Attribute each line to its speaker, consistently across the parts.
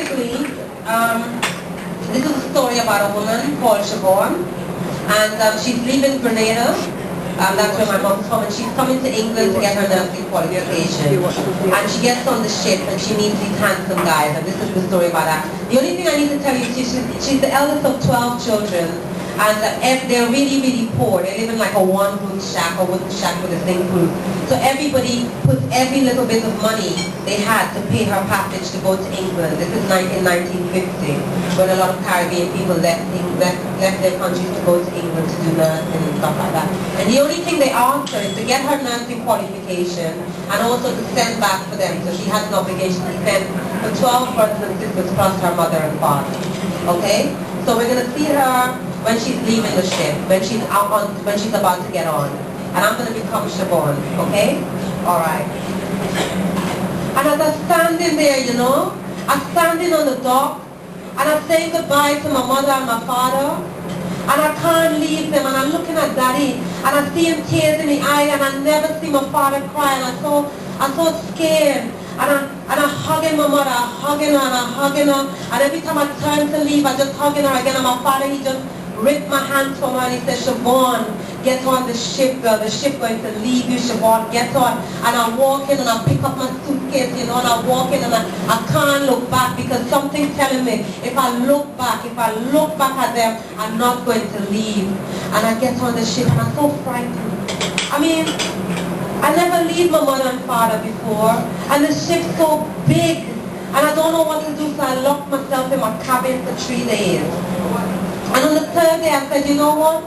Speaker 1: basically, this is a story about a woman called Siobhan, and she's leaving Grenada. That's where my mom's from, and she's coming to England to get her nursing qualification. And she gets on the ship and she meets these handsome guys, and this is the story about that. The only thing I need to tell you is she's the eldest of 12 children, and they're really, really poor. They live in like a one-room shack, a wooden shack with a zinc roof. So everybody puts every little bit of money they had to pay her passage to go to England. This is in 1950, when a lot of Caribbean people left their countries to go to England to do nursing and stuff like that. And the only thing they asked her is to get her nursing qualification and also to send back for them. So she has an obligation to send for 12 brothers and sisters plus her mother and father. Okay? So we're going to see her when she's leaving the ship, when she's about to get on. And I'm going to become Siobhan, okay? Alright. And as I'm standing there, you know, I'm standing on the dock, and I'm saying goodbye to my mother and my father, and I can't leave them, and I'm looking at Daddy, and I see him tears in the eye, and I never see my father cry, and I'm so scared. And I'm hugging my mother, hugging her, and I'm hugging her, and every time I turn to leave, I just hugging her again, and my father, he just ripped my hands from her, and he said, Siobhan, get on the ship, girl, the ship going to leave you, Siobhan, get on. And I walk in, and I pick up my suitcase, you know, and I walk in, and I can't look back, because something's telling me, if I look back at them, I'm not going to leave. And I get on the ship, and I'm so frightened. I mean, I never leave my mother and father before, and the ship's so big, and I don't know what to do, so I locked myself in my cabin for 3 days. And on the third day I said, you know what?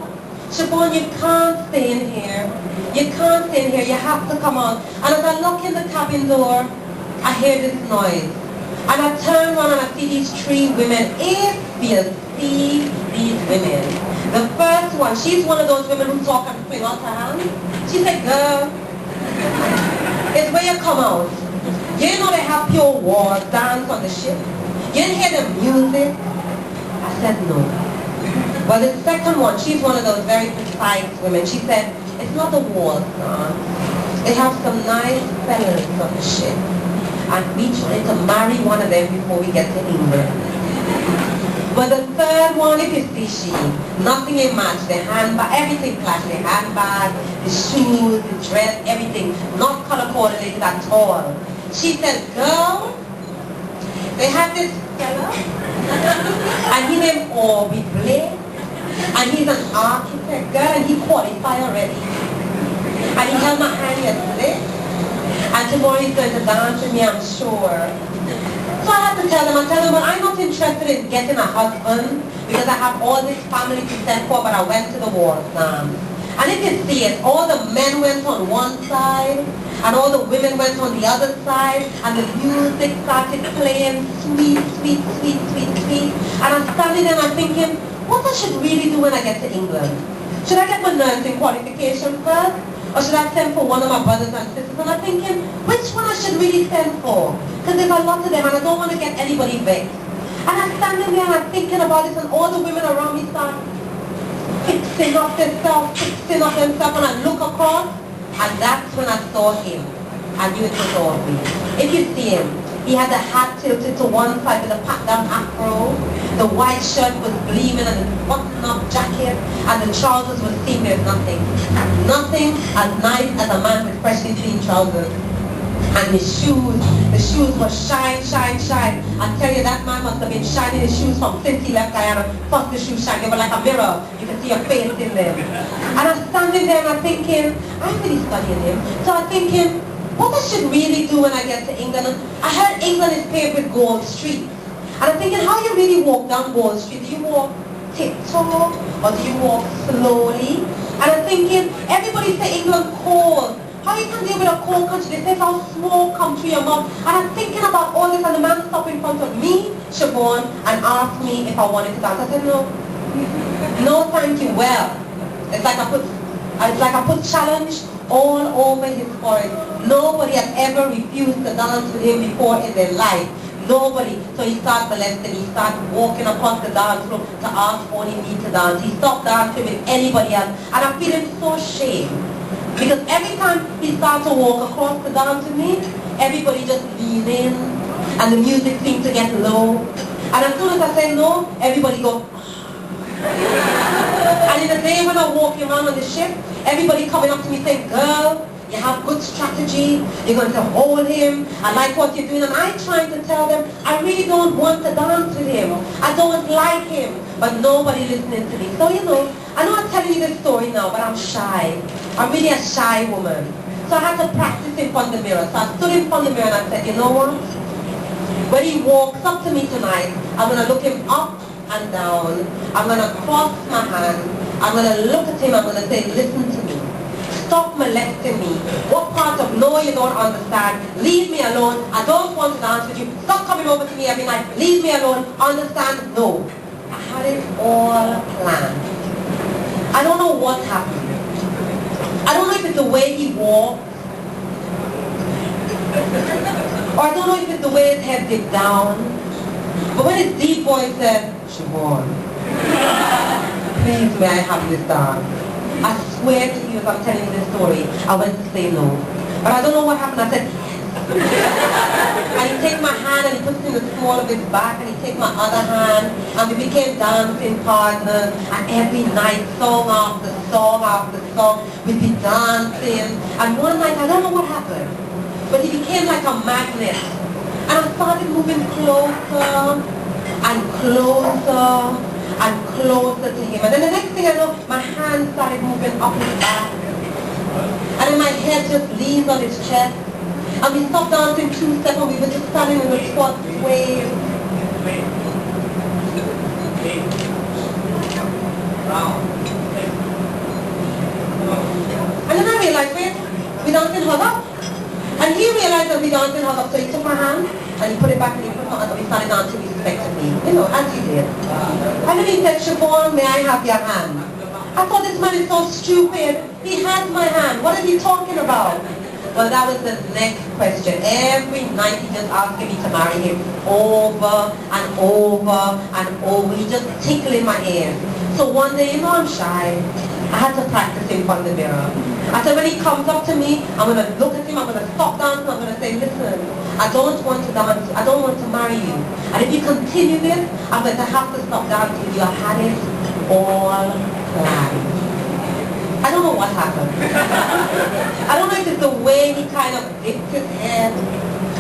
Speaker 1: Siobhan, you can't stay in here. You can't stay in here. You have to come out. And as I look in the cabin door, I hear this noise. And I turn around and I see these 3 women. If you see these women. The first one, she's one of those women who talk and swing out her hand. She said, girl, it's where you come out. You know they have pure war dance on the ship. You didn't hear the music. I said, no. Well, the second one, she's one of those very precise women. She said, it's not the walls, son. They have some nice fellas on the ship. And we trying to marry one of them before we get to England. But the third one, if you see she, nothing in match. The handbag, everything flash. The handbag, the shoes, the dress, everything. Not color coordinated at all. She said, girl, they have this fella. And he named Orby Blake. And he's an architect, girl, and he qualified already. And he held my hand yesterday. And tomorrow he's going to dance with me, I'm sure. So I had to tell them, well, I'm not interested in getting a husband because I have all this family to send for, but I went to the war dance. And if you see it, all the men went on one side, and all the women went on the other side, and the music started playing sweet, sweet, sweet, sweet, sweet. And I'm standing there and I'm thinking, what I should really do when I get to England? Should I get my nursing qualification first? Or should I send for one of my brothers and sisters? And I'm thinking, which one I should really send for? Because there's a lot of them and I don't want to get anybody vexed. And I'm standing there and I'm thinking about this, and all the women around me start fixing up themselves, and I look across, and that's when I saw him. I knew it was Orby. If you see him, he had the hat tilted to one side with a pat-down afro. The white shirt was gleaming, and the button-up jacket, and the trousers were seen. There's nothing. Nothing as nice as a man with freshly clean trousers. And his shoes, the shoes were shine, shine, shine. I tell you, that man must have been shining his shoes from since he left Guyana. First the shoes shine, they were like a mirror. You can see your face in them. And I'm standing there and I'm thinking, I'm really studying him. So I'm thinking, what I should really do when I get to England. I heard England is paved with gold streets. And I'm thinking, how you really walk down Gold Street? Do you walk tiptoe or do you walk slowly? And I'm thinking, everybody say England cold. How you can deal with a cold country? They say it's a small country among. And I'm thinking about all this, and the man stopped in front of me, Siobhan, and asked me if I wanted to dance. I said, no. No, thank you. Well, it's like I put challenge all over his forehead. Nobody has ever refused to dance with him before in their life. Nobody. So he started molesting. He started walking across the dance floor to ask only me to dance. He stopped dancing with anybody else. And I'm feeling so ashamed. Because every time he started to walk across the dance with me, everybody just leaned in. and the music seemed to get low. And as soon as I say no, everybody go. And in the day when I walk around on the ship, everybody coming up to me saying, girl, you have good strategy, you're going to hold him, I like what you're doing. And I trying to tell them, I really don't want to dance with him. I don't like him. But nobody listening to me. So, you know, I know I'm telling you this story now, but I'm shy. I'm really a shy woman. So I had to practice in front of the mirror. So I stood in front of the mirror and I said, you know what? When he walks up to me tonight, I'm going to look him up and down. I'm going to cross my hand. I'm going to look at him. I'm going to say, listen to me. Stop molesting me. What part of no you don't understand? Leave me alone. I don't want to dance with you. Stop coming over to me every night. Leave me alone. Understand? No. I had it all planned. I don't know what happened. I don't know if it's the way he walked. Or I don't know if it's the way his head dipped down. But when his deep voice said, Siobhan, please may I have this dance? I swear to you, if I'm telling you this story, I went to say no. But I don't know what happened. I said, yes. And he take my hand and he puts it in the small of his back, and he take my other hand, and we became dancing partners. And every night, song after song after song, we'd be dancing. And one night, I don't know what happened, but he became like a magnet. And I started moving closer and closer and closer to him. And then the next thing I know, my hand started moving up his back. And then my head just leaned on his chest. And we stopped dancing 2 steps and we were just standing in the spot swaying. And then I realized, wait, we dancing hug up. And he realized that we dancing hug up, so he took my hand and he put it back and he put my other, we started dancing respectively, you know, as he did. And then he said, Siobhan, may I have your hand? I thought this man is so stupid. He has my hand. What is he talking about? Well, that was the next question. Every night he just asking me to marry him over and over and over. He just tickling my ears. So one day, you know, I'm shy. I had to practice in front of the mirror. I said, when he comes up to me, I'm going to look at him, I'm going to stop dancing, I'm going to say, listen, I don't want to dance, I don't want to marry you. And if you continue this, I'm going to have to stop dancing with you. I had it all planned. I don't know what happened. I don't know if it's the way he kind of dipped his head,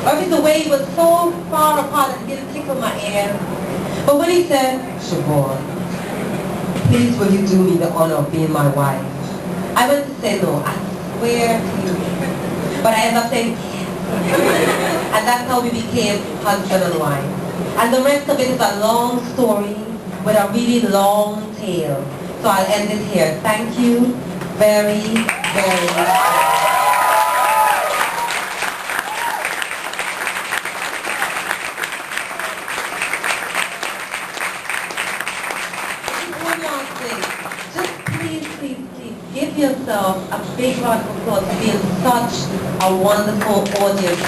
Speaker 1: or if it's the way he was so far apart that he didn't tickle my ear. But when he said, Siobhan, please will you do me the honor of being my wife? I went to say no, I swear to you. But I ended up saying yes. And that's how we became husband and wife. And the rest of it is a long story with a really long tail. So I'll end it here. Thank you very, very much. Give yourself a big round of applause for being such a wonderful audience.